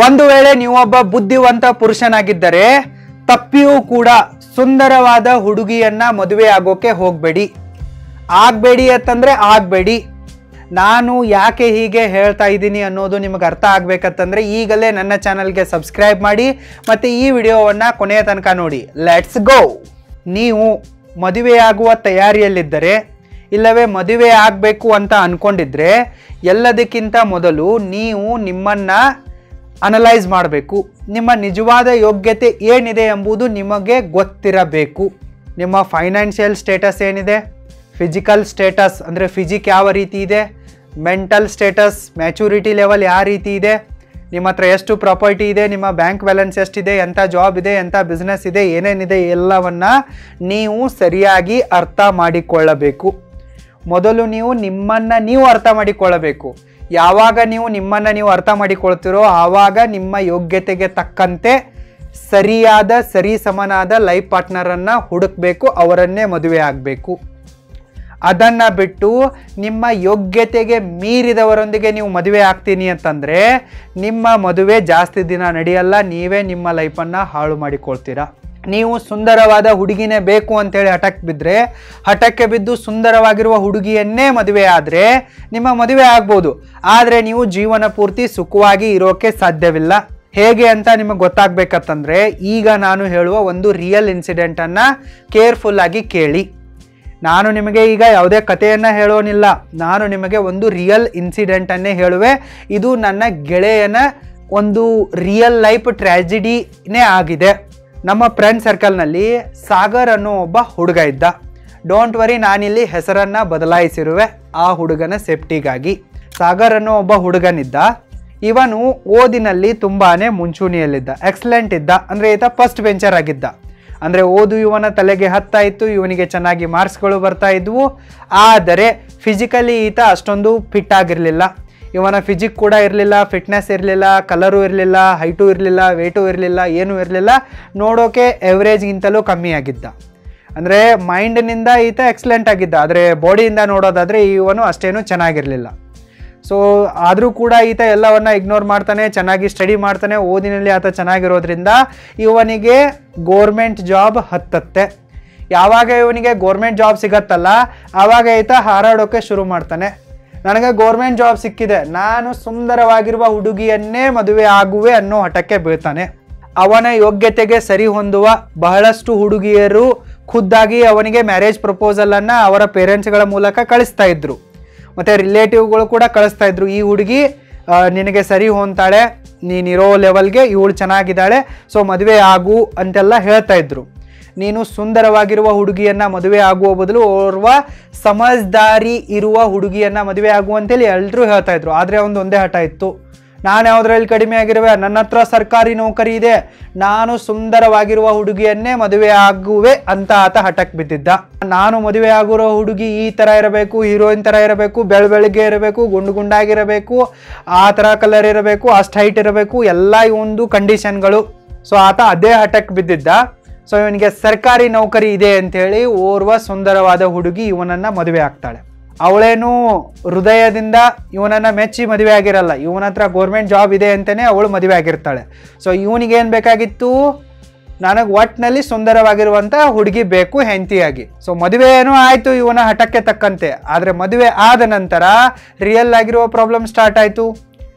ಒಂದು ವೇಳೆ ನೀವೊಬ್ಬ ಬುದ್ಧಿವಂತ ಪುರುಷನಾಗಿದ್ದರೆ ತಪ್ಪಿಯೂ ಕೂಡ ಸುಂದರವಾದ ಹುಡುಗಿಯನ್ನ ಮದುವೆ ಆಗೋಕೆ ಹೋಗಬೇಡಿ. ಆಗಬೇಡಿ ಅಂತಂದ್ರೆ ಆಗಬೇಡಿ. ನಾನು ಯಾಕೆ ಹೀಗೆ ಹೇಳ್ತಾ ಇದ್ದೀನಿ ಅನ್ನೋದು ನಿಮಗೆ ಅರ್ಥ ಆಗಬೇಕಂತಂದ್ರೆ ಈಗಲೇ ನನ್ನ ಚಾನಲ್ಗೆ ಸಬ್ಸ್ಕ್ರೈಬ್ ಮಾಡಿ ಮತ್ತು ಈ ವಿಡಿಯೋವನ್ನು ಕೊನೆಯ ತನಕ ನೋಡಿ. Let's go. ನೀವು ಮದುವೆಯಾಗುವ ತಯಾರಿಯಲ್ಲಿದ್ದರೆ ಇಲ್ಲವೇ ಮದುವೆ ಆಗಬೇಕು ಅಂತ ಅಂದ್ಕೊಂಡಿದ್ರೆ ಎಲ್ಲದಕ್ಕಿಂತ ಮೊದಲು ನೀವು ನಿಮ್ಮನ್ನು ಅನಲೈಸ್ ಮಾಡಬೇಕು. ನಿಮ್ಮ ನಿಜವಾದ ಯೋಗ್ಯತೆ ಏನಿದೆ ಎಂಬುದು ನಿಮಗೆ ಗೊತ್ತಿರಬೇಕು. ನಿಮ್ಮ ಫೈನಾನ್ಷಿಯಲ್ ಸ್ಟೇಟಸ್ ಏನಿದೆ, ಫಿಸಿಕಲ್ ಸ್ಟೇಟಸ್ ಅಂದರೆ ಫಿಸಿಕ್ ಯಾವ ರೀತಿ ಇದೆ, ಮೆಂಟಲ್ ಸ್ಟೇಟಸ್ ಮ್ಯಾಚುರಿಟಿ ಲೆವೆಲ್ ಯಾವ ರೀತಿ ಇದೆ, ನಿಮ್ಮ ಹತ್ರ ಎಷ್ಟು ಪ್ರಾಪರ್ಟಿ ಇದೆ, ನಿಮ್ಮ ಬ್ಯಾಂಕ್ ಬ್ಯಾಲೆನ್ಸ್ ಎಷ್ಟಿದೆ, ಎಂಥ ಜಾಬ್ ಇದೆ, ಎಂಥ ಬಿಸ್ನೆಸ್ ಇದೆ, ಏನೇನಿದೆ ಎಲ್ಲವನ್ನು ನೀವು ಸರಿಯಾಗಿ ಅರ್ಥ ಮಾಡಿಕೊಳ್ಳಬೇಕು. ಮೊದಲು ನೀವು ನಿಮ್ಮನ್ನು ನೀವು ಅರ್ಥ ಮಾಡಿಕೊಳ್ಳಬೇಕು. ಯಾವಾಗ ನೀವು ನಿಮ್ಮನ್ನು ನೀವು ಅರ್ಥ ಮಾಡಿಕೊಳ್ತೀರೋ ಆವಾಗ ನಿಮ್ಮ ಯೋಗ್ಯತೆಗೆ ತಕ್ಕಂತೆ ಸರಿಯಾದ ಸರಿಸಮನಾದ ಲೈಫ್ ಪಾರ್ಟ್ನರನ್ನು ಹುಡುಕಬೇಕು, ಅವರನ್ನೇ ಮದುವೆ ಆಗಬೇಕು. ಅದನ್ನು ಬಿಟ್ಟು ನಿಮ್ಮ ಯೋಗ್ಯತೆಗೆ ಮೀರಿದವರೊಂದಿಗೆ ನೀವು ಮದುವೆ ಆಗ್ತೀನಿ ಅಂತಂದರೆ ನಿಮ್ಮ ಮದುವೆ ಜಾಸ್ತಿ ದಿನ ನಡೆಯಲ್ಲ, ನೀವೇ ನಿಮ್ಮ ಲೈಫನ್ನು ಹಾಳು ಮಾಡಿಕೊಳ್ತೀರಾ. ನೀವು ಸುಂದರವಾದ ಹುಡುಗಿನೇ ಬೇಕು ಅಂತೇಳಿ ಹಠಕ್ಕೆ ಬಿದ್ದು ಸುಂದರವಾಗಿರುವ ಹುಡುಗಿಯನ್ನೇ ಮದುವೆ ಆದರೆ ನಿಮ್ಮ ಮದುವೆ ಆಗ್ಬೋದು, ಆದರೆ ನೀವು ಜೀವನ ಪೂರ್ತಿ ಸುಖವಾಗಿ ಇರೋಕ್ಕೆ ಸಾಧ್ಯವಿಲ್ಲ. ಹೇಗೆ ಅಂತ ನಿಮಗೆ ಗೊತ್ತಾಗಬೇಕಂತಂದರೆ ಈಗ ನಾನು ಹೇಳುವ ಒಂದು ರಿಯಲ್ ಇನ್ಸಿಡೆಂಟನ್ನು ಕೇರ್ಫುಲ್ಲಾಗಿ ಕೇಳಿ. ನಾನು ನಿಮಗೆ ಈಗ ಯಾವುದೇ ಕಥೆಯನ್ನು ಹೇಳೋನಿಲ್ಲ, ನಾನು ನಿಮಗೆ ಒಂದು ರಿಯಲ್ ಇನ್ಸಿಡೆಂಟನ್ನೇ ಹೇಳುವೆ. ಇದು ನನ್ನ ಗೆಳೆಯನ ಒಂದು ರಿಯಲ್ ಲೈಫ್ ಟ್ರ್ಯಾಜಿಡಿನೇ ಆಗಿದೆ. ನಮ್ಮ ಫ್ರೆಂಡ್ ಸರ್ಕಲ್ನಲ್ಲಿ ಸಾಗರ್ ಅನ್ನೋ ಒಬ್ಬ ಹುಡುಗ ಇದ್ದ. ಡೋಂಟ್ ವರಿ, ನಾನಿಲ್ಲಿ ಹೆಸರನ್ನು ಬದಲಾಯಿಸಿರುವೆ ಆ ಹುಡುಗನ ಸೇಫ್ಟಿಗಾಗಿ. ಸಾಗರ್ ಅನ್ನೋ ಒಬ್ಬ ಹುಡುಗನಿದ್ದ. ಇವನು ಓದಿನಲ್ಲಿ ತುಂಬಾ ಮುಂಚೂಣಿಯಲ್ಲಿದ್ದ, ಎಕ್ಸಲೆಂಟ್ ಇದ್ದ. ಅಂದರೆ ಈತ ಫಸ್ಟ್ ಬೆಂಚರ್ ಆಗಿದ್ದ. ಅಂದರೆ ಓದು ಇವನ ತಲೆಗೆ ಹತ್ತಾ ಇತ್ತು, ಇವನಿಗೆ ಚೆನ್ನಾಗಿ ಮಾರ್ಕ್ಸ್ಗಳು ಬರ್ತಾ ಇದ್ವು. ಆದರೆ ಫಿಸಿಕಲಿ ಈತ ಅಷ್ಟೊಂದು ಫಿಟ್ ಆಗಿರಲಿಲ್ಲ. ಇವನ ಫಿಸಿಕ್ ಕೂಡ ಇರಲಿಲ್ಲ, ಫಿಟ್ನೆಸ್ ಇರಲಿಲ್ಲ, ಕಲರು ಇರಲಿಲ್ಲ, ಹೈಟು ಇರಲಿಲ್ಲ, ವೇಟು ಇರಲಿಲ್ಲ, ಏನೂ ಇರಲಿಲ್ಲ. ನೋಡೋಕೆ ಎವರೇಜ್ಗಿಂತಲೂ ಕಮ್ಮಿ ಆಗಿದ್ದ. ಅಂದರೆ ಮೈಂಡ್ನಿಂದ ಈತ ಎಕ್ಸಲೆಂಟ್ ಆಗಿದ್ದ, ಆದರೆ ಬಾಡಿಯಿಂದ ನೋಡೋದಾದರೆ ಇವನು ಅಷ್ಟೇನು ಚೆನ್ನಾಗಿರಲಿಲ್ಲ. ಸೊ ಆದರೂ ಕೂಡ ಈತ ಎಲ್ಲವನ್ನು ಇಗ್ನೋರ್ ಮಾಡ್ತಾನೆ, ಚೆನ್ನಾಗಿ ಸ್ಟಡಿ ಮಾಡ್ತಾನೆ. ಓದಿನಲ್ಲಿ ಆತ ಚೆನ್ನಾಗಿರೋದ್ರಿಂದ ಇವನಿಗೆ ಗೋರ್ಮೆಂಟ್ ಜಾಬ್ ಹತ್ತತ್ತೆ. ಯಾವಾಗ ಇವನಿಗೆ ಗೋರ್ಮೆಂಟ್ ಜಾಬ್ ಸಿಗತ್ತಲ್ಲ ಆವಾಗ ಈತ ಹಾರಾಡೋಕ್ಕೆ ಶುರು ಮಾಡ್ತಾನೆ. ನನಗೆ ಗೋರ್ಮೆಂಟ್ ಜಾಬ್ ಸಿಕ್ಕಿದೆ, ನಾನು ಸುಂದರವಾಗಿರುವ ಹುಡುಗಿಯನ್ನೇ ಮದುವೆ ಆಗುವೆ ಅನ್ನೋ ಹಠಕ್ಕೆ ಬೀಳ್ತಾನೆ. ಅವನ ಯೋಗ್ಯತೆಗೆ ಸರಿ ಹೊಂದುವ ಬಹಳಷ್ಟು ಹುಡುಗಿಯರು ಖುದ್ದಾಗಿ ಅವನಿಗೆ ಮ್ಯಾರೇಜ್ ಪ್ರಪೋಸಲನ್ನು ಅವರ ಪೇರೆಂಟ್ಸ್ಗಳ ಮೂಲಕ ಕಳಿಸ್ತಾ ಇದ್ರು, ಮತ್ತು ರಿಲೇಟಿವ್ಗಳು ಕೂಡ ಕಳಿಸ್ತಾ ಇದ್ರು. ಈ ಹುಡುಗಿ ನಿನಗೆ ಸರಿ ಹೊಂದ್ತಾಳೆ, ನೀನಿರೋ ಲೆವೆಲ್ಗೆ ಇವಳು ಚೆನ್ನಾಗಿದ್ದಾಳೆ, ಸೊ ಮದುವೆ ಆಗು ಅಂತೆಲ್ಲ ಹೇಳ್ತಾ ಇದ್ರು. ನೀನು ಸುಂದರವಾಗಿರುವ ಹುಡುಗಿಯನ್ನು ಮದುವೆ ಆಗುವ ಬದಲು ಓರ್ವ ಸಮಜ್ದಾರಿ ಇರುವ ಹುಡುಗಿಯನ್ನು ಮದುವೆ ಆಗುವಂತೇಳಿ ಎಲ್ಲರೂ ಹೇಳ್ತಾ ಇದ್ರು. ಆದರೆ ಒಂದೇ ಹಠ ಇತ್ತು, ನಾನು ಯಾವುದ್ರಲ್ಲಿ ಕಡಿಮೆ ಆಗಿರುವೆ, ನನ್ನ ಹತ್ರ ಸರ್ಕಾರಿ ನೌಕರಿ ಇದೆ, ನಾನು ಸುಂದರವಾಗಿರುವ ಹುಡುಗಿಯನ್ನೇ ಮದುವೆ ಆಗುವೆ ಅಂತ ಆತ ಹಠಕ್ಕೆ ಬಿದ್ದಿದ್ದ. ನಾನು ಮದುವೆ ಆಗಿರೋ ಹುಡುಗಿ ಈ ಥರ ಇರಬೇಕು, ಹೀರೋಯಿನ್ ಥರ ಇರಬೇಕು, ಬೆಳಗ್ಗೆ ಇರಬೇಕು, ಗುಂಡಾಗಿರಬೇಕು, ಆ ಥರ ಕಲರ್ ಇರಬೇಕು, ಅಷ್ಟು ಹೈಟ್ ಇರಬೇಕು, ಎಲ್ಲ ಒಂದು ಕಂಡೀಷನ್ಗಳು. ಸೊ ಆತ ಅದೇ ಹಠಕ್ಕೆ ಬಿದ್ದಿದ್ದ. ಸೊ ಇವನಿಗೆ ಸರ್ಕಾರಿ ನೌಕರಿ ಇದೆ ಅಂಥೇಳಿ ಓರ್ವ ಸುಂದರವಾದ ಹುಡುಗಿ ಇವನನ್ನು ಮದುವೆ ಆಗ್ತಾಳೆ. ಅವಳೇನು ಹೃದಯದಿಂದ ಇವನನ್ನು ಮೆಚ್ಚಿ ಮದುವೆ ಆಗಿರಲ್ಲ, ಇವನ ಹತ್ರ ಗೌರ್ಮೆಂಟ್ ಜಾಬ್ ಇದೆ ಅಂತಲೇ ಅವಳು ಮದುವೆ ಆಗಿರ್ತಾಳೆ. ಸೊ ಇವನಿಗೇನು ಬೇಕಾಗಿತ್ತು, ನನಗೆ ಒಟ್ಟಿನಲ್ಲಿ ಸುಂದರವಾಗಿರುವಂಥ ಹುಡುಗಿ ಬೇಕು ಹೆಂಡತಿಯಾಗಿ. ಸೊ ಮದುವೆ ಏನೂ ಆಯಿತು ಇವನ ಹಠಕ್ಕೆ ತಕ್ಕಂತೆ. ಆದರೆ ಮದುವೆ ಆದ ನಂತರ ರಿಯಲ್ ಆಗಿರುವ ಪ್ರಾಬ್ಲಮ್ ಸ್ಟಾರ್ಟ್ ಆಯಿತು.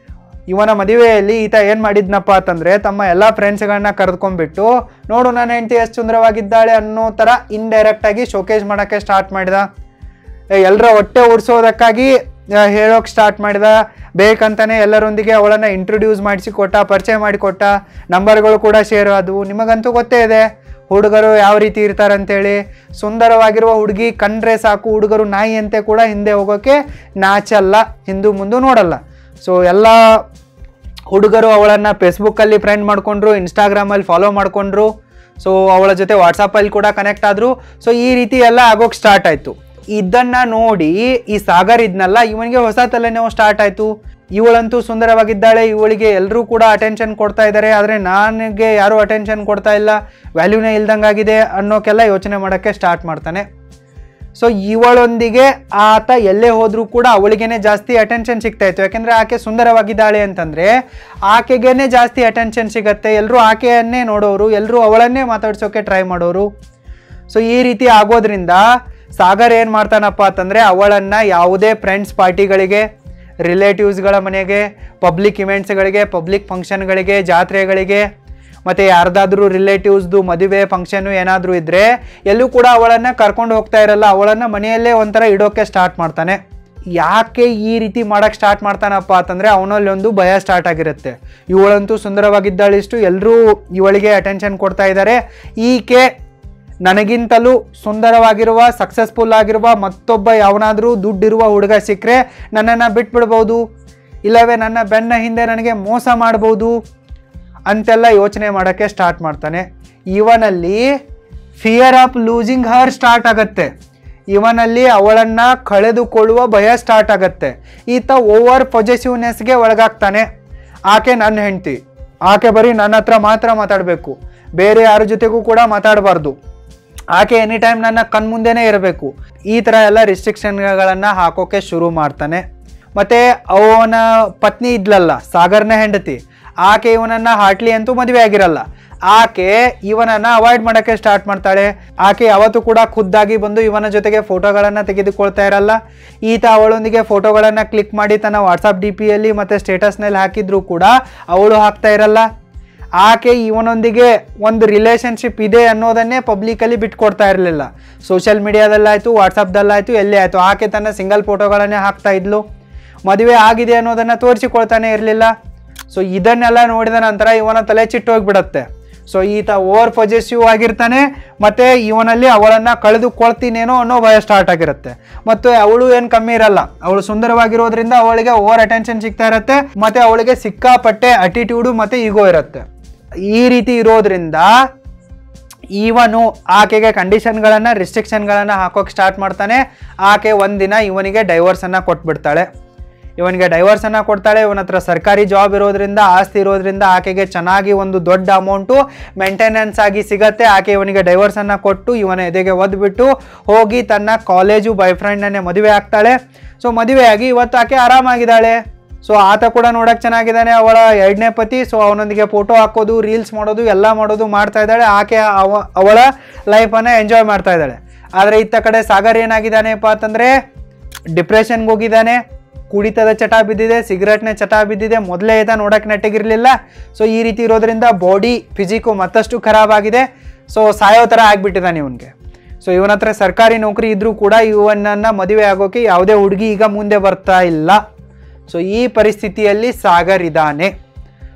ಇವನ ಮದುವೆಯಲ್ಲಿ ಈತ ಏನು ಮಾಡಿದ್ನಪ್ಪ ಅಂತಂದರೆ ತಮ್ಮ ಎಲ್ಲ ಫ್ರೆಂಡ್ಸ್ಗಳನ್ನ ಕರೆದುಕೊಂಡ್ಬಿಟ್ಟು, ನೋಡು ನನ್ನ ಹೆಂಡತಿ ಎಷ್ಟು ಸುಂದರವಾಗಿದ್ದಾಳೆ ಅನ್ನೋ ಥರ ಇಂಡೈರೆಕ್ಟಾಗಿ ಶೋಕೇಸ್ ಮಾಡೋಕ್ಕೆ ಸ್ಟಾರ್ಟ್ ಮಾಡಿದ. ಎಲ್ಲರ ಹೊಟ್ಟೆ ಉಡ್ಸೋದಕ್ಕಾಗಿ ಹೇಳೋಕೆ ಸ್ಟಾರ್ಟ್ ಮಾಡಿದ. ಬೇಕಂತಾನೆ ಎಲ್ಲರೊಂದಿಗೆ ಅವಳನ್ನು ಇಂಟ್ರೊಡ್ಯೂಸ್ ಮಾಡಿಸಿಕೊಟ್ಟ, ಪರಿಚಯ ಮಾಡಿಕೊಟ್ಟ, ನಂಬರ್ಗಳು ಕೂಡ ಶೇರ್ ಆದವು. ನಿಮಗಂತೂ ಗೊತ್ತೇ ಇದೆ ಹುಡುಗರು ಯಾವ ರೀತಿ ಇರ್ತಾರೆ ಅಂತೇಳಿ. ಸುಂದರವಾಗಿರುವ ಹುಡುಗಿ ಕಂಡ್ರೆ ಸಾಕು ಹುಡುಗರು ನಾಯಿಯಂತೆ ಕೂಡ ಹಿಂದೆ ಹೋಗೋಕ್ಕೆ ನಾಚಲ್ಲ, ಹಿಂದು ಮುಂದೆ ನೋಡಲ್ಲ. ಸೊ ಎಲ್ಲ ಹುಡುಗರು ಅವಳನ್ನು ಫೇಸ್ಬುಕ್ಕಲ್ಲಿ ಫ್ರೆಂಡ್ ಮಾಡಿಕೊಂಡ್ರು, ಇನ್ಸ್ಟಾಗ್ರಾಮಲ್ಲಿ ಫಾಲೋ ಮಾಡಿಕೊಂಡ್ರು, ಸೊ ಅವಳ ಜೊತೆ ವಾಟ್ಸಪ್ಪಲ್ಲಿ ಕೂಡ ಕನೆಕ್ಟ್ ಆದರು. ಸೊ ಈ ರೀತಿ ಎಲ್ಲ ಆಗೋಕ್ಕೆ ಸ್ಟಾರ್ಟ್ ಆಯಿತು. ಇದನ್ನು ನೋಡಿ ಈ ಸಾಗರ್ ಇದ್ನಲ್ಲ, ಇವನಿಗೆ ಹೊಸ ತಲೆನೋವು ಸ್ಟಾರ್ಟ್ ಆಯಿತು. ಇವಳಂತೂ ಸುಂದರವಾಗಿದ್ದಾಳೆ, ಇವಳಿಗೆ ಎಲ್ಲರೂ ಕೂಡ ಅಟೆನ್ಷನ್ ಕೊಡ್ತಾ ಇದ್ದಾರೆ, ಆದರೆ ನನಗೆ ಯಾರೂ ಅಟೆನ್ಷನ್ ಕೊಡ್ತಾ ಇಲ್ಲ, ವ್ಯಾಲ್ಯೂನೇ ಇಲ್ದಂಗಾಗಿದೆ ಅನ್ನೋಕ್ಕೆಲ್ಲ ಯೋಚನೆ ಮಾಡೋಕ್ಕೆ ಸ್ಟಾರ್ಟ್ ಮಾಡ್ತಾನೆ. ಸೊ ಇವಳೊಂದಿಗೆ ಆತ ಎಲ್ಲೇ ಹೋದ್ರೂ ಕೂಡ ಅವಳಿಗೇನೆ ಜಾಸ್ತಿ ಅಟೆನ್ಷನ್ ಸಿಗ್ತಾ ಇತ್ತು. ಯಾಕೆಂದ್ರೆ ಆಕೆ ಸುಂದರವಾಗಿದ್ದಾಳೆ ಅಂತಂದ್ರೆ ಆಕೆಗೇನೆ ಜಾಸ್ತಿ ಅಟೆನ್ಷನ್ ಸಿಗತ್ತೆ. ಎಲ್ಲರೂ ಆಕೆಯನ್ನೇ ನೋಡೋರು, ಎಲ್ಲರೂ ಅವಳನ್ನೇ ಮಾತಾಡ್ಸೋಕೆ ಟ್ರೈ ಮಾಡೋರು. ಸೊ ಈ ರೀತಿ ಆಗೋದ್ರಿಂದ ಸಾಗರ್ ಏನು ಮಾಡ್ತಾನಪ್ಪ ಅಂತಂದರೆ ಅವಳನ್ನು ಯಾವುದೇ ಫ್ರೆಂಡ್ಸ್ ಪಾರ್ಟಿಗಳಿಗೆ, ರಿಲೇಟಿವ್ಸ್ಗಳ ಮನೆಗೆ, ಪಬ್ಲಿಕ್ ಇವೆಂಟ್ಸ್ಗಳಿಗೆ, ಪಬ್ಲಿಕ್ ಫಂಕ್ಷನ್ಗಳಿಗೆ, ಜಾತ್ರೆಗಳಿಗೆ, ಮತ್ತು ಯಾರ್ದಾದ್ರೂ ರಿಲೇಟಿವ್ಸ್ದು ಮದುವೆ ಫಂಕ್ಷನು ಏನಾದರೂ ಇದ್ದರೆ ಎಲ್ಲೂ ಕೂಡ ಅವಳನ್ನು ಕರ್ಕೊಂಡು ಹೋಗ್ತಾ ಇರಲ್ಲ. ಅವಳನ್ನು ಮನೆಯಲ್ಲೇ ಒಂಥರ ಇಡೋಕ್ಕೆ ಸ್ಟಾರ್ಟ್ ಮಾಡ್ತಾನೆ. ಯಾಕೆ ಈ ರೀತಿ ಮಾಡೋಕ್ಕೆ ಸ್ಟಾರ್ಟ್ ಮಾಡ್ತಾನಪ್ಪ ಅಂತಂದರೆ ಅವನಲ್ಲಿ ಒಂದು ಭಯ ಸ್ಟಾರ್ಟ್ ಆಗಿರುತ್ತೆ. ಇವಳಂತೂ ಸುಂದರವಾಗಿದ್ದಾಳಿಷ್ಟು, ಎಲ್ಲರೂ ಇವಳಿಗೆ ಅಟೆನ್ಷನ್ ಕೊಡ್ತಾ ಇದ್ದಾರೆ, ಈಕೆ ನನಗಿಂತಲೂ ಸುಂದರವಾಗಿರುವ, ಸಕ್ಸಸ್ಫುಲ್ ಆಗಿರುವ ಮತ್ತೊಬ್ಬ ಯಾವನಾದರೂ ದುಡ್ಡಿರುವ ಹುಡುಗ ಸಿಕ್ಕರೆ ನನ್ನನ್ನು ಬಿಟ್ಬಿಡ್ಬೋದು, ಇಲ್ಲವೇ ನನ್ನ ಬೆನ್ನ ಹಿಂದೆ ನನಗೆ ಮೋಸ ಮಾಡ್ಬೋದು ಅಂತೆಲ್ಲ ಯೋಚನೆ ಮಾಡೋಕ್ಕೆ ಸ್ಟಾರ್ಟ್ ಮಾಡ್ತಾನೆ. ಇವನಲ್ಲಿ fear of losing her start ಆಗುತ್ತೆ. ಇವನಲ್ಲಿ ಅವಳನ್ನು ಕಳೆದುಕೊಳ್ಳುವ ಭಯ ಸ್ಟಾರ್ಟ್ ಆಗುತ್ತೆ. ಈತ ಓವರ್ ಪೊಸೆಸಿವ್ನೆಸ್ಗೆ ಒಳಗಾಗ್ತಾನೆ. ಆಕೆ ನನ್ನ ಹೆಂಡತಿ, ಆಕೆ ಬರೀ ನನ್ನ ಹತ್ರ ಮಾತ್ರ ಮಾತಾಡಬೇಕು, ಬೇರೆ ಯಾರ ಜೊತೆಗೂ ಕೂಡ ಮಾತಾಡಬಾರ್ದು, ಆಕೆ ಎನಿ ಟೈಮ್ ನನ್ನ ಕಣ್ಮುಂದೆನೇ ಇರಬೇಕು, ಈ ಥರ ಎಲ್ಲ ರಿಸ್ಟ್ರಿಕ್ಷನ್ಗಳನ್ನು ಹಾಕೋಕ್ಕೆ ಶುರು ಮಾಡ್ತಾನೆ. ಮತ್ತು ಅವನ ಪತ್ನಿ ಇದ್ಲಲ್ಲ, ಸಾಗರ್ನ ಹೆಂಡತಿ, ಆಕೆ ಇವನನ್ನು ಹಾಟ್ಲಿ ಅಂತೂ ಮದುವೆ ಆಗಿರಲ್ಲ. ಆಕೆ ಇವನನ್ನು ಅವಾಯ್ಡ್ ಮಾಡೋಕ್ಕೆ ಸ್ಟಾರ್ಟ್ ಮಾಡ್ತಾಳೆ. ಆಕೆ ಯಾವತ್ತೂ ಕೂಡ ಖುದ್ದಾಗಿ ಬಂದು ಇವನ ಜೊತೆಗೆ ಫೋಟೋಗಳನ್ನು ತೆಗೆದುಕೊಳ್ತಾ ಇರಲ್ಲ. ಈತ ಅವಳೊಂದಿಗೆ ಫೋಟೋಗಳನ್ನು ಕ್ಲಿಕ್ ಮಾಡಿ ತನ್ನ ವಾಟ್ಸಪ್ DPಯಲ್ಲಿ ಮತ್ತು ಸ್ಟೇಟಸ್ನಲ್ಲಿ ಹಾಕಿದ್ರೂ ಕೂಡ ಅವಳು ಹಾಕ್ತಾ ಇರಲ್ಲ. ಆಕೆ ಇವನೊಂದಿಗೆ ಒಂದು ರಿಲೇಷನ್ಶಿಪ್ ಇದೆ ಅನ್ನೋದನ್ನೇ ಪಬ್ಲಿಕಲ್ಲಿ ಬಿಟ್ಕೊಡ್ತಾ ಇರಲಿಲ್ಲ. ಸೋಷಿಯಲ್ ಮೀಡಿಯಾದಲ್ಲಾಯಿತು, ವಾಟ್ಸಪ್ದಲ್ಲಾಯಿತು, ಎಲ್ಲೇ ಆಯಿತು ಆಕೆ ತನ್ನ ಸಿಂಗಲ್ ಫೋಟೋಗಳನ್ನೇ ಹಾಕ್ತಾ ಇದ್ಲು. ಮದುವೆ ಆಗಿದೆ ಅನ್ನೋದನ್ನು ತೋರಿಸಿಕೊಳ್ತಾನೆ ಇರಲಿಲ್ಲ. ಸೊ ಇದನ್ನೆಲ್ಲ ನೋಡಿದ ನಂತರ ಇವನ ತಲೆ ಚಿಟ್ಟೋಗ್ಬಿಡತ್ತೆ. ಸೊ ಈತ ಓವರ್ ಪೊಸೆಸಿವ್ ಆಗಿರ್ತಾನೆ, ಮತ್ತು ಇವನಲ್ಲಿ ಅವಳನ್ನು ಕಳೆದುಕೊಳ್ತೀನೇನೋ ಅನ್ನೋ ಭಯ ಸ್ಟಾರ್ಟ್ ಆಗಿರುತ್ತೆ. ಮತ್ತು ಅವಳು ಏನು ಕಮ್ಮಿ ಇರಲ್ಲ, ಅವಳು ಸುಂದರವಾಗಿರೋದ್ರಿಂದ ಅವಳಿಗೆ ಓವರ್ ಅಟೆನ್ಷನ್ ಸಿಗ್ತಾ ಇರುತ್ತೆ, ಮತ್ತು ಅವಳಿಗೆ ಸಿಕ್ಕಾಪಟ್ಟೆ ಅಟಿಟ್ಯೂಡು ಮತ್ತು ಈಗೋ ಇರುತ್ತೆ. ಈ ರೀತಿ ಇರೋದ್ರಿಂದ ಇವನು ಆಕೆಗೆ ಕಂಡೀಷನ್ಗಳನ್ನು, ರಿಸ್ಟ್ರಿಕ್ಷನ್ಗಳನ್ನು ಹಾಕೋಕ್ಕೆ ಸ್ಟಾರ್ಟ್ ಮಾಡ್ತಾನೆ. ಆಕೆ ಒಂದಿನ ಇವನಿಗೆ ಡೈವರ್ಸನ್ನು ಕೊಟ್ಬಿಡ್ತಾಳೆ. ಇವನ ಹತ್ರ ಸರ್ಕಾರಿ ಜಾಬ್ ಇರೋದ್ರಿಂದ, ಆಸ್ತಿ ಇರೋದ್ರಿಂದ ಆಕೆಗೆ ಚೆನ್ನಾಗಿ ಒಂದು ದೊಡ್ಡ ಅಮೌಂಟು ಮೇಂಟೆನೆನ್ಸ್ ಆಗಿ ಸಿಗತ್ತೆ. ಆಕೆ ಇವನಿಗೆ ಡೈವರ್ಸನ್ನು ಕೊಟ್ಟು ಇವನ ಎದೆಗೆ ಒದ್ಬಿಟ್ಟು ಹೋಗಿ ತನ್ನ ಕಾಲೇಜು ಬಾಯ್ ಫ್ರೆಂಡನ್ನೇ ಮದುವೆ ಆಗ್ತಾಳೆ. ಸೊ ಮದುವೆಯಾಗಿ ಇವತ್ತು ಆಕೆ ಆರಾಮಾಗಿದ್ದಾಳೆ. ಸೊ ಆತ ಕೂಡ ನೋಡೋಕ್ಕೆ ಚೆನ್ನಾಗಿದ್ದಾನೆ, ಅವಳ ಎರಡನೇ ಪತಿ. ಸೊ ಅವನೊಂದಿಗೆ ಫೋಟೋ ಹಾಕೋದು, ರೀಲ್ಸ್ ಮಾಡೋದು, ಎಲ್ಲ ಮಾಡೋದು ಮಾಡ್ತಾ ಇದ್ದಾಳೆ. ಆಕೆ ಅವಳ ಲೈಫನ್ನು ಎಂಜಾಯ್ ಮಾಡ್ತಾ ಇದ್ದಾಳೆ. ಆದರೆ ಇತ್ತ ಕಡೆ ಸಾಗರ್ ಏನಾಗಿದ್ದಾನೆಪ್ಪ ಅಂತಂದರೆ ಡಿಪ್ರೆಷನ್ಗೆ ಹೋಗಿದ್ದಾನೆ, ಕುಡಿತದ ಚಟ ಬಿದ್ದಿದೆ, ಸಿಗರೆಟ್ನ ಚಟ ಬಿದ್ದಿದೆ. ಮೊದಲೇ ಈತ ನೋಡೋಕ್ಕೆ ನೆಟ್ಟಗಿರಲಿಲ್ಲ. ಸೊ ಈ ರೀತಿ ಇರೋದ್ರಿಂದ ಬಾಡಿ ಫಿಸಿಕ್ಕು ಮತ್ತಷ್ಟು ಖರಾಬಾಗಿದೆ. ಸೊ ಸಾಯೋ ಥರ ಆಗಿಬಿಟ್ಟಿದ್ದಾನೆ ಇವನಿಗೆ. ಸೊ ಇವನ ಹತ್ರ ಸರ್ಕಾರಿ ನೌಕರಿ ಇದ್ದರೂ ಕೂಡ ಇವನನ್ನು ಮದುವೆ ಆಗೋಕ್ಕೆ ಯಾವುದೇ ಹುಡುಗಿ ಈಗ ಮುಂದೆ ಬರ್ತಾ ಇಲ್ಲ. ಸೊ ಈ ಪರಿಸ್ಥಿತಿಯಲ್ಲಿ ಸಾಗರ್ ಇದ್ದಾನೆ.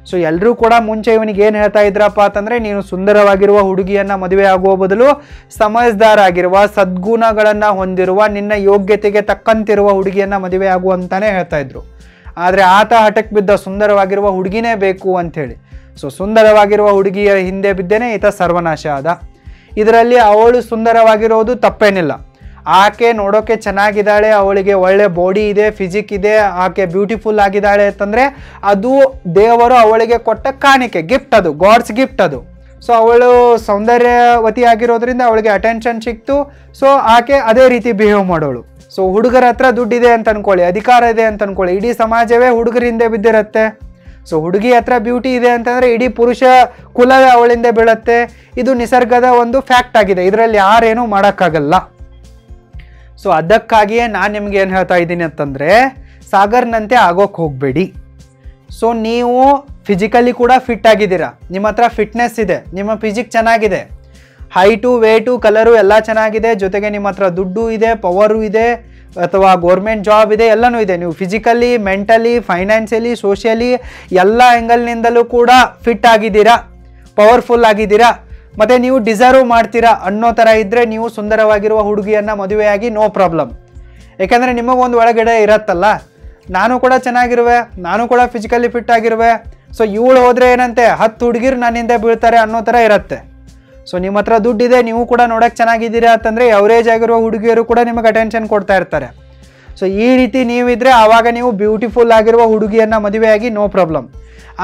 ಸೊ ಎಲ್ಲರೂ ಕೂಡ ಮುಂಚೆ ಇವನಿಗೆ ಏನು ಹೇಳ್ತಾ ಇದ್ರಪ್ಪ ಅಂತಂದರೆ, ನೀನು ಸುಂದರವಾಗಿರುವ ಹುಡುಗಿಯನ್ನು ಮದುವೆ ಆಗುವ ಬದಲು ಸಮಜ್ದಾರ್ ಆಗಿರುವ, ಸದ್ಗುಣಗಳನ್ನು ಹೊಂದಿರುವ, ನಿನ್ನ ಯೋಗ್ಯತೆಗೆ ತಕ್ಕಂತಿರುವ ಹುಡುಗಿಯನ್ನು ಮದುವೆ ಆಗುವಂತಾನೆ ಹೇಳ್ತಾ ಇದ್ರು. ಆದರೆ ಆತ ಹಠಕ್ಕೆ ಬಿದ್ದ ಸುಂದರವಾಗಿರುವ ಹುಡುಗಿನೇ ಬೇಕು ಅಂಥೇಳಿ. ಸೊ ಸುಂದರವಾಗಿರುವ ಹುಡುಗಿಯ ಹಿಂದೆ ಬಿದ್ದೇನೆ ಈತ ಸರ್ವನಾಶ ಆದ. ಇದರಲ್ಲಿ ಅವಳು ಸುಂದರವಾಗಿರೋದು ತಪ್ಪೇನಿಲ್ಲ. ಆಕೆ ನೋಡೋಕ್ಕೆ ಚೆನ್ನಾಗಿದ್ದಾಳೆ, ಅವಳಿಗೆ ಒಳ್ಳೆ ಬಾಡಿ ಇದೆ, ಫಿಸಿಕ್ ಇದೆ, ಆಕೆ ಬ್ಯೂಟಿಫುಲ್ ಆಗಿದ್ದಾಳೆ ಅಂತಂದರೆ ಅದು ದೇವರು ಅವಳಿಗೆ ಕೊಟ್ಟ ಕಾಣಿಕೆ, ಗಿಫ್ಟ್, ಅದು ಗಾಡ್ಸ್ ಗಿಫ್ಟ್ ಅದು. ಸೊ ಅವಳು ಸೌಂದರ್ಯವತಿ ಆಗಿರೋದ್ರಿಂದ ಅವಳಿಗೆ ಅಟೆನ್ಷನ್ ಸಿಕ್ತು. ಸೊ ಆಕೆ ಅದೇ ರೀತಿ ಬಿಹೇವ್ ಮಾಡೋಳು. ಸೊ ಹುಡುಗರ ಹತ್ರ ದುಡ್ಡಿದೆ ಅಂತ ಅನ್ಕೊಳ್ಳಿ, ಅಧಿಕಾರ ಇದೆ ಅಂತ ಅನ್ಕೊಳ್ಳಿ, ಇಡೀ ಸಮಾಜವೇ ಹುಡುಗರ ಹಿಂದೆ ಬಿದ್ದಿರುತ್ತೆ. ಸೊ ಹುಡುಗಿ ಹತ್ರ ಬ್ಯೂಟಿ ಇದೆ ಅಂತಂದರೆ ಇಡೀ ಪುರುಷ ಕುಲವೇ ಅವಳಿಂದ ಬೀಳುತ್ತೆ. ಇದು ನಿಸರ್ಗದ ಒಂದು ಫ್ಯಾಕ್ಟ್ ಆಗಿದೆ, ಇದರಲ್ಲಿ ಯಾರೇನೂ ಮಾಡೋಕ್ಕಾಗಲ್ಲ. ಸೊ ಅದಕ್ಕಾಗಿಯೇ ನಾನು ನಿಮ್ಗೆ ಏನು ಹೇಳ್ತಾ ಇದ್ದೀನಿ ಅಂತಂದರೆ, ಸಾಗರ್ನಂತೆ ಆಗೋಕ್ಕೆ ಹೋಗಬೇಡಿ. ಸೊ ನೀವು ಫಿಸಿಕಲಿ ಕೂಡ ಫಿಟ್ ಆಗಿದ್ದೀರಾ, ನಿಮ್ಮ ಹತ್ರ ಫಿಟ್ನೆಸ್ ಇದೆ, ನಿಮ್ಮ ಫಿಸಿಕ್ ಚೆನ್ನಾಗಿದೆ, ಹೈಟು, ವೇಟು, ಕಲರು ಎಲ್ಲ ಚೆನ್ನಾಗಿದೆ, ಜೊತೆಗೆ ನಿಮ್ಮ ಹತ್ರ ದುಡ್ಡು ಇದೆ, ಪವರು ಇದೆ, ಅಥವಾ ಗೌರ್ಮೆಂಟ್ ಜಾಬ್ ಇದೆ, ಎಲ್ಲನೂ ಇದೆ. ನೀವು ಫಿಸಿಕಲಿ, ಮೆಂಟಲಿ, ಫೈನಾನ್ಷಿಯಲಿ, ಸೋಷಿಯಲಿ ಎಲ್ಲ ಆ್ಯಂಗಲ್ನಿಂದಲೂ ಕೂಡ ಫಿಟ್ ಆಗಿದ್ದೀರಾ, ಪವರ್ಫುಲ್ ಆಗಿದ್ದೀರಾ, ಮತ್ತು ನೀವು ಡಿಸರ್ವ್ ಮಾಡ್ತೀರಾ ಅನ್ನೋ ಥರ ಇದ್ದರೆ ನೀವು ಸುಂದರವಾಗಿರುವ ಹುಡುಗಿಯನ್ನು ಮದುವೆಯಾಗಿ ನೋ ಪ್ರಾಬ್ಲಮ್. ಯಾಕೆಂದರೆ ನಿಮಗೊಂದು ಒಳಗಡೆ ಇರತ್ತಲ್ಲ, ನಾನು ಕೂಡ ಚೆನ್ನಾಗಿರುವೆ, ನಾನು ಕೂಡ ಫಿಸಿಕಲಿ ಫಿಟ್ ಆಗಿರುವೆ, ಸೊ ಇವಳು ಹೋದರೆ ಏನಂತೆ 10 ಹುಡುಗಿರು ನನ್ನಿಂದ ಬೀಳ್ತಾರೆ ಅನ್ನೋ ಥರ ಇರುತ್ತೆ. ಸೊ ನಿಮ್ಮ ಹತ್ರ ದುಡ್ಡಿದೆ, ನೀವು ಕೂಡ ನೋಡೋಕ್ಕೆ ಚೆನ್ನಾಗಿದ್ದೀರಾ ಅಂತಂದರೆ ಎವರೇಜ್ ಆಗಿರುವ ಹುಡುಗಿಯರು ಕೂಡ ನಿಮಗೆ ಅಟೆನ್ಷನ್ ಕೊಡ್ತಾ ಇರ್ತಾರೆ. ಸೊ ಈ ರೀತಿ ನೀವಿದ್ರೆ ಆವಾಗ ನೀವು ಬ್ಯೂಟಿಫುಲ್ ಆಗಿರುವ ಹುಡುಗಿಯನ್ನು ಮದುವೆಯಾಗಿ ನೋ ಪ್ರಾಬ್ಲಮ್.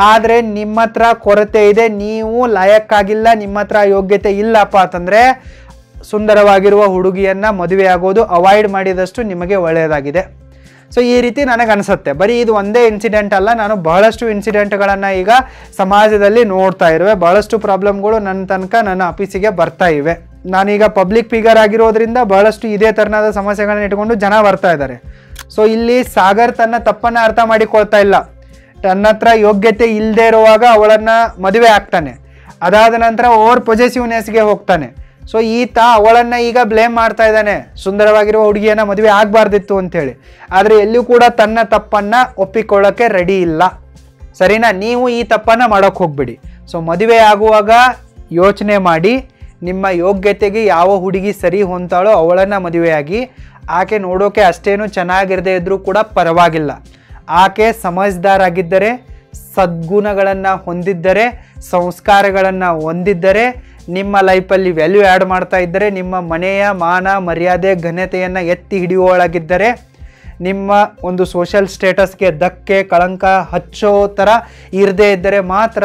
ಆದರೆ ನಿಮ್ಮ ಹತ್ರ ಕೊರತೆ ಇದೆ, ನೀವು ಲಾಯಕ್ಕಾಗಿಲ್ಲ, ನಿಮ್ಮ ಹತ್ರ ಯೋಗ್ಯತೆ ಇಲ್ಲಪ್ಪ ಅಂತಂದರೆ ಸುಂದರವಾಗಿರುವ ಹುಡುಗಿಯನ್ನು ಮದುವೆ ಆಗೋದು ಅವಾಯ್ಡ್ ಮಾಡಿದಷ್ಟು ನಿಮಗೆ ಒಳ್ಳೆಯದಾಗಿದೆ. ಸೊ ಈ ರೀತಿ ನನಗೆ ಅನಿಸುತ್ತೆ. ಬರೀ ಇದು ಒಂದೇ ಇನ್ಸಿಡೆಂಟ್ ಅಲ್ಲ, ನಾನು ಬಹಳಷ್ಟು ಇನ್ಸಿಡೆಂಟ್ಗಳನ್ನು ಈಗ ಸಮಾಜದಲ್ಲಿ ನೋಡ್ತಾ ಇರುವೆ. ಬಹಳಷ್ಟು ಪ್ರಾಬ್ಲಮ್ಗಳು ನನ್ನ ತನಕ ನನ್ನ ಆಫೀಸಿಗೆ ಬರ್ತಾ ಇವೆ. ನಾನೀಗ ಪಬ್ಲಿಕ್ ಫಿಗರ್ ಆಗಿರೋದ್ರಿಂದ ಬಹಳಷ್ಟು ಇದೇ ಥರನಾದ ಸಮಸ್ಯೆಗಳನ್ನ ಇಟ್ಕೊಂಡು ಜನ ಬರ್ತಾ ಇದ್ದಾರೆ. ಸೊ ಇಲ್ಲಿ ಸಾಗರ್ ತನ್ನ ತಪ್ಪನ್ನು ಅರ್ಥ ಮಾಡಿಕೊಳ್ತಾ ಇಲ್ಲ. ತನ್ನ ಹತ್ರ ಯೋಗ್ಯತೆ ಇಲ್ಲದೆ ಇರುವಾಗ ಅವಳನ್ನು ಮದುವೆ ಆಗ್ತಾನೆ. ಅದಾದ ನಂತರ ಓವರ್ ಪೊಸೆಸಿವ್ನೆಸ್ಗೆ ಹೋಗ್ತಾನೆ. ಸೊ ಈತ ಅವಳನ್ನು ಈಗ ಬ್ಲೇಮ್ ಮಾಡ್ತಾ ಇದ್ದಾನೆ, ಸುಂದರವಾಗಿರುವ ಹುಡುಗಿಯನ್ನು ಮದುವೆ ಆಗಬಾರ್ದಿತ್ತು ಅಂಥೇಳಿ. ಆದರೆ ಎಲ್ಲಿಯೂ ಕೂಡ ತನ್ನ ತಪ್ಪನ್ನು ಒಪ್ಪಿಕೊಳ್ಳೋಕ್ಕೆ ರೆಡಿ ಇಲ್ಲ. ಸರಿನಾ? ನೀವು ಈ ತಪ್ಪನ್ನು ಮಾಡೋಕ್ಕೆ ಹೋಗ್ಬಿಡಿ. ಸೊ ಮದುವೆ ಆಗುವಾಗ ಯೋಚನೆ ಮಾಡಿ, ನಿಮ್ಮ ಯೋಗ್ಯತೆಗೆ ಯಾವ ಹುಡುಗಿ ಸರಿ ಹೊಂತಾಳೋ ಅವಳನ್ನು ಮದುವೆಯಾಗಿ. ಆಕೆ ನೋಡೋಕೆ ಅಷ್ಟೇನು ಚೆನ್ನಾಗಿರದೇ ಇದ್ದರೂ ಕೂಡ ಪರವಾಗಿಲ್ಲ. ಆಕೆ ಸಮಜ್ದಾರಾಗಿದ್ದರೆ, ಸದ್ಗುಣಗಳನ್ನು ಹೊಂದಿದ್ದರೆ, ಸಂಸ್ಕಾರಗಳನ್ನು ಹೊಂದಿದ್ದರೆ, ನಿಮ್ಮ ಲೈಫಲ್ಲಿ ವ್ಯಾಲ್ಯೂ ಆ್ಯಡ್ ಮಾಡ್ತಾ ಇದ್ದರೆ, ನಿಮ್ಮ ಮನೆಯ ಮಾನ ಮರ್ಯಾದೆ ಘನತೆಯನ್ನು ಎತ್ತಿ ಹಿಡಿಯುವೊಳಗಿದ್ದರೆ, ನಿಮ್ಮ ಒಂದು ಸೋಷಲ್ ಸ್ಟೇಟಸ್ಗೆ ಧಕ್ಕೆ ಕಳಂಕ ಹಚ್ಚೋ ಥರ ಇರದೇ ಇದ್ದರೆ ಮಾತ್ರ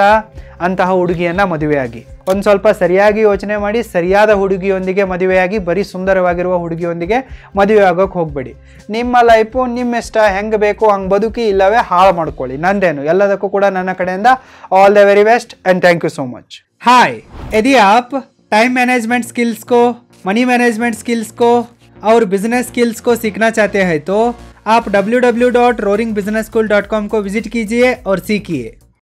ಅಂತಹ ಹುಡುಗಿಯನ್ನು ಮದುವೆಯಾಗಿ. ಒಂದು ಸ್ವಲ್ಪ ಸರಿಯಾಗಿ ಯೋಚನೆ ಮಾಡಿ, ಸರಿಯಾದ ಹುಡುಗಿಯೊಂದಿಗೆ ಮದುವೆಯಾಗಿ. ಬರೀ ಸುಂದರವಾಗಿರುವ ಹುಡುಗಿಯೊಂದಿಗೆ ಮದುವೆ ಆಗೋಕ್ಕೆ ಹೋಗಬೇಡಿ. ನಿಮ್ಮ ಲೈಫು ನಿಮ್ಮ ಇಷ್ಟ, ಹೆಂಗೆ ಬೇಕು ಹಂಗೆ ಬದುಕಿ, ಇಲ್ಲವೇ ಹಾಳು ಮಾಡ್ಕೊಳ್ಳಿ. ನಂದೇನು, ಎಲ್ಲದಕ್ಕೂ ಕೂಡ ನನ್ನ ಕಡೆಯಿಂದ all the very best and thank you so much. Hi, यदि आप टाइम मैनेजमेंट स्किल्स को, मनी मैनेजमेंट स्किल्स को और बिजनेस स्किल्स को सीखना चाहते हैं तो आप www.roaringbusinessschool.com को विजिट कीजिए और सीखिए.